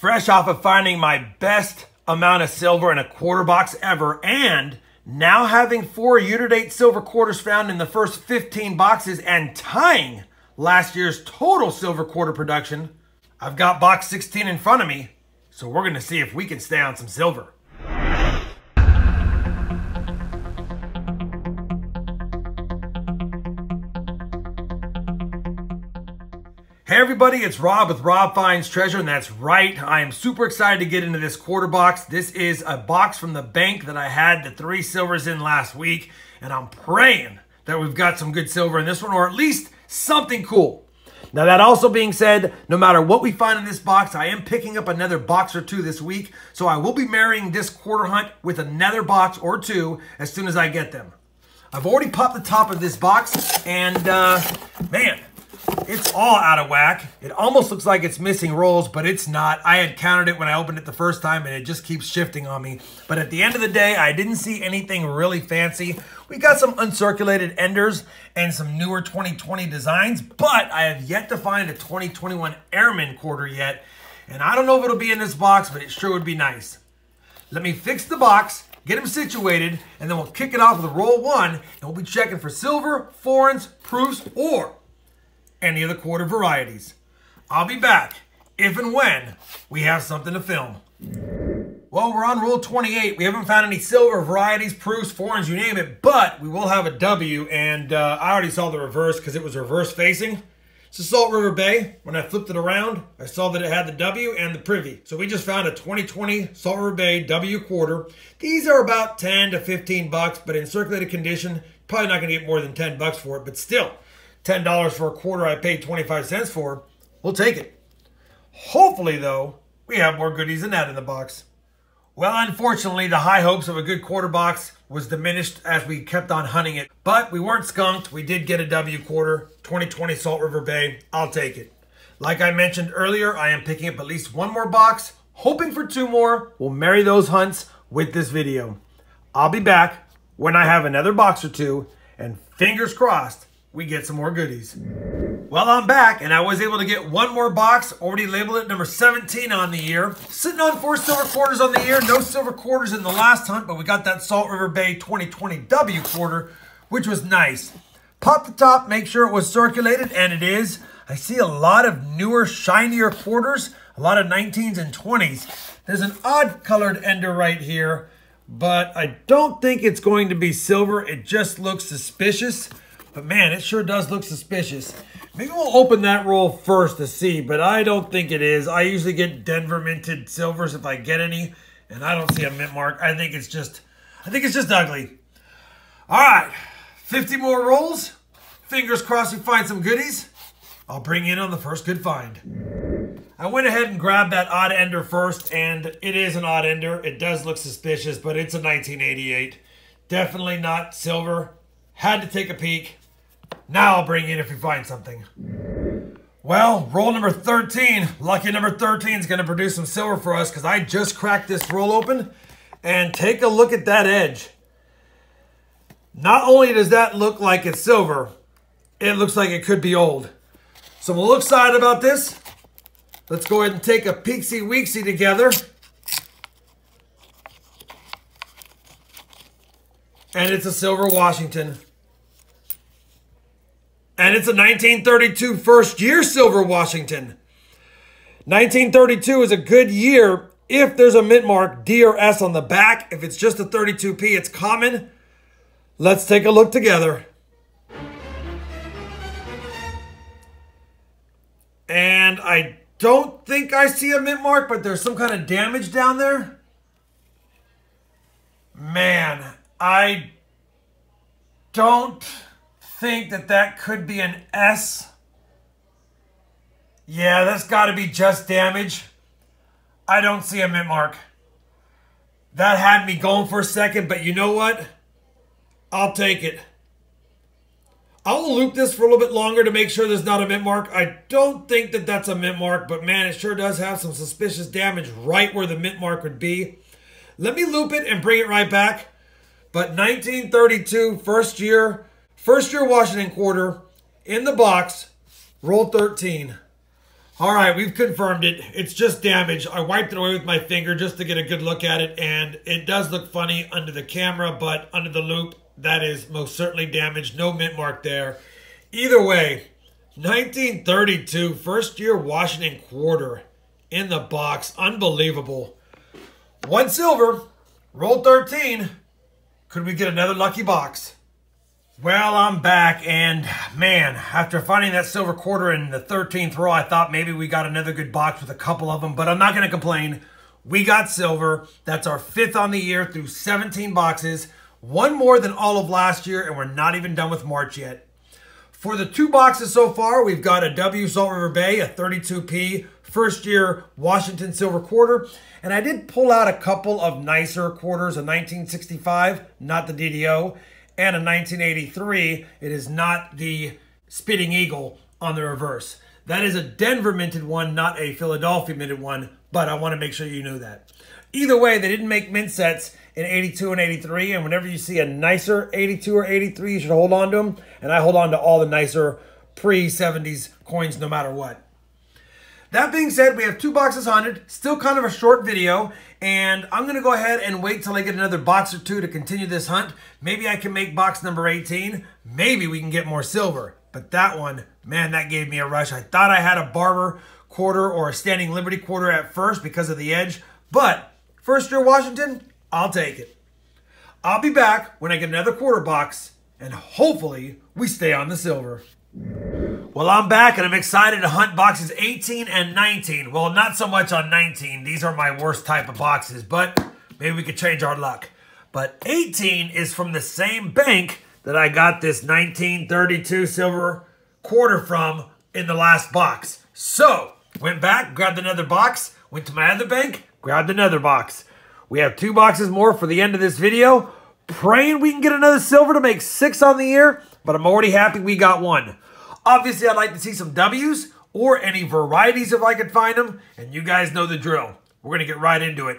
Fresh off of finding my best amount of silver in a quarter box ever, and now having 4 year-to-date silver quarters found in the first 15 boxes and tying last year's total silver quarter production, I've got box 16 in front of me, so we're going to see if we can stay on some silver. Hey everybody, it's Rob with RobFindsTreasure, and that's right, I am super excited to get into this quarter box. This is a box from the bank that I had the 3 silvers in last week, and I'm praying that we've got some good silver in this one, or at least something cool. Now that also being said, no matter what we find in this box, I am picking up another box or 2 this week, so I will be marrying this quarter hunt with another box or 2 as soon as I get them. I've already popped the top of this box, and man, it's all out of whack. It almost looks like it's missing rolls, but it's not. I had counted it when I opened it the first time, and it just keeps shifting on me. But at the end of the day, I didn't see anything really fancy. We got some uncirculated enders and some newer 2020 designs, but I have yet to find a 2021 Airman quarter yet. And I don't know if it'll be in this box, but it sure would be nice. Let me fix the box, get them situated, and then we'll kick it off with roll 1, and we'll be checking for silver, foreigns, proofs, or any of the quarter varieties. I'll be back if and when we have something to film. Well, we're on roll 28. We haven't found any silver, varieties, proofs, foreigns, you name it, but we will have a W, and I already saw the reverse because it was reverse facing. It's the Salt River Bay. When I flipped it around, I saw that it had the W and the privy. So we just found a 2020 Salt River Bay W quarter. These are about 10 to 15 bucks, but in circulated condition, probably not gonna get more than 10 bucks for it, but still, $10 for a quarter I paid 25 cents for, we'll take it. Hopefully, though, we have more goodies than that in the box. Well, unfortunately, the high hopes of a good quarter box was diminished as we kept on hunting it. But we weren't skunked. We did get a W quarter, 2020 Salt River Bay. I'll take it. Like I mentioned earlier, I am picking up at least 1 more box, hoping for 2 more. We'll marry those hunts with this video. I'll be back when I have another box or 2, and fingers crossed, we get some more goodies. Well, I'm back, and I was able to get 1 more box, already labeled it number 17 on the year. Sitting on 4 silver quarters on the year, no silver quarters in the last hunt, but we got that Salt River Bay 2020 W quarter, which was nice. Pop the top, make sure it was circulated, and it is. I see a lot of newer, shinier quarters, a lot of 19s and 20s. There's an odd colored ender right here, but I don't think it's going to be silver. It just looks suspicious. But man, it sure does look suspicious. Maybe we'll open that roll first to see, but I don't think it is. I usually get Denver minted silvers if I get any, and I don't see a mint mark. I think it's just ugly. All right, 50 more rolls. Fingers crossed we find some goodies. I'll bring you in on the first good find. I went ahead and grabbed that odd ender first, and it is an odd ender. It does look suspicious, but it's a 1988. Definitely not silver. Had to take a peek. Now I'll bring you in if we find something. Well, roll number 13. Lucky number 13 is going to produce some silver for us because I just cracked this roll open. And take a look at that edge. Not only does that look like it's silver, it looks like it could be old. So we'll look excited about this. Let's go ahead and take a peeksy-weeksy together. And it's a silver Washington. And it's a 1932 first year silver Washington. 1932 is a good year if there's a mint mark D or S on the back. If it's just a 32p, it's common. Let's take a look together. And I don't think I see a mint mark, but there's some kind of damage down there. Man, I don't think that could be an S. Yeah, that's got to be just damage. I don't see a mint mark. That had me going for a second, but you know what? I'll take it. I will loop this for a little bit longer to make sure there's not a mint mark. I don't think that's a mint mark, but man, it sure does have some suspicious damage right where the mint mark would be. Let me loop it and bring it right back. But 1932, first year Washington quarter in the box, roll 13. All right, we've confirmed it. It's just damage. I wiped it away with my finger just to get a good look at it, and it does look funny under the camera, but under the loop, that is most certainly damaged. No mint mark there. Either way, 1932 first year Washington quarter in the box. Unbelievable. 1 silver, roll 13. Could we get another lucky box? Well, I'm back, and man, after finding that silver quarter in the 13th row, I thought maybe we got another good box with a couple of them, but I'm not going to complain. We got silver. That's our 5th on the year through 17 boxes. One more than all of last year, and we're not even done with March yet. For the 2 boxes so far, we've got a W Salt River Bay, a 32p, first year Washington silver quarter. And I did pull out a couple of nicer quarters, a 1965, not the DDO, and a 1983. It is not the Spitting Eagle on the reverse. That is a Denver minted one, not a Philadelphia minted one, but I want to make sure you knew that. Either way, they didn't make mint sets in 82 and 83, and whenever you see a nicer 82 or 83, you should hold on to them, and I hold on to all the nicer pre-70s coins no matter what. That being said, we have 2 boxes hunted, still kind of a short video, and I'm going to go ahead and wait till I get another box or 2 to continue this hunt. Maybe I can make box number 18. Maybe we can get more silver. But that one, man, that gave me a rush. I thought I had a Barber quarter or a Standing Liberty quarter at first because of the edge, but first year Washington, I'll take it. I'll be back when I get another quarter box, and hopefully we stay on the silver. Well, I'm back, and I'm excited to hunt boxes 18 and 19. Well, not so much on 19. These are my worst type of boxes, but maybe we could change our luck. But 18 is from the same bank that I got this 1932 silver quarter from in the last box. So, went back, grabbed another box, went to my other bank, grabbed another box. We have 2 boxes more for the end of this video. Praying we can get another silver to make 6 on the year, but I'm already happy we got 1. Obviously, I'd like to see some W's or any varieties if I could find them, and you guys know the drill. We're going to get right into it.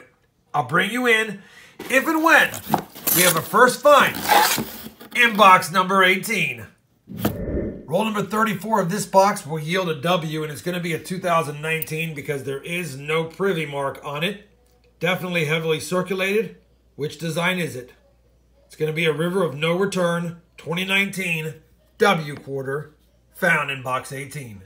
I'll bring you in if and when we have a first find in box number 18. Roll number 34 of this box will yield a W, and it's going to be a 2019 because there is no privy mark on it. Definitely heavily circulated. Which design is it? It's going to be a River of No Return 2019 W quarter found in box 18.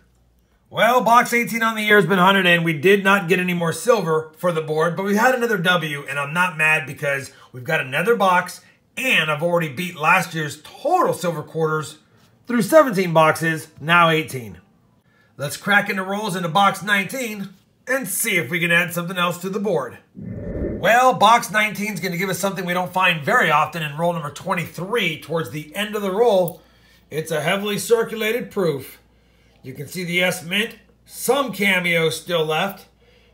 Well, box 18 on the year has been hunted in. We did not get any more silver for the board, but we had another W, and I'm not mad because we've got another box, and I've already beat last year's total silver quarters through 17 boxes, now 18. Let's crack into rolls into box 19 and see if we can add something else to the board. Well, box 19 is going to give us something we don't find very often in roll number 23 towards the end of the roll. It's a heavily circulated proof. You can see the S Mint, some cameo still left,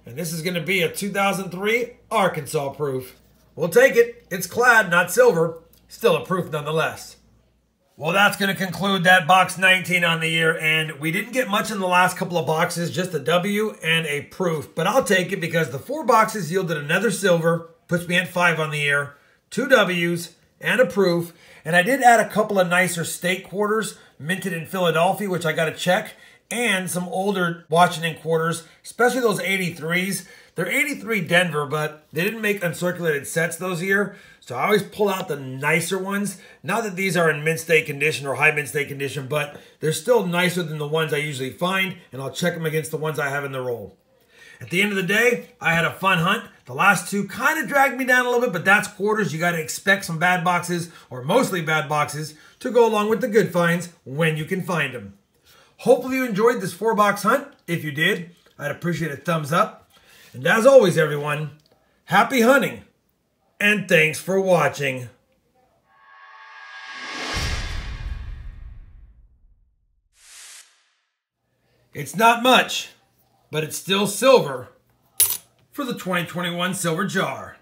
and this is going to be a 2003 Arkansas proof. We'll take it. It's clad, not silver. Still a proof nonetheless. Well, that's going to conclude that box 19 on the year, and we didn't get much in the last couple of boxes, just a W and a proof, but I'll take it because the 4 boxes yielded another silver, puts me at 5 on the year, 2 W's, and a proof, and I did add a couple of nicer state quarters, minted in Philadelphia, which I got to check, and some older Washington quarters, especially those 83s. They're 83 Denver, but they didn't make uncirculated sets those year, so I always pull out the nicer ones. Not that these are in mint state condition or high mint state condition, but they're still nicer than the ones I usually find, and I'll check them against the ones I have in the roll. At the end of the day, I had a fun hunt. The last 2 kind of dragged me down a little bit, but that's quarters. You got to expect some bad boxes, or mostly bad boxes, to go along with the good finds when you can find them. Hopefully you enjoyed this 4-box hunt. If you did, I'd appreciate a thumbs up. And as always, everyone, happy hunting, and thanks for watching. It's not much, but it's still silver for the 2021 silver jar.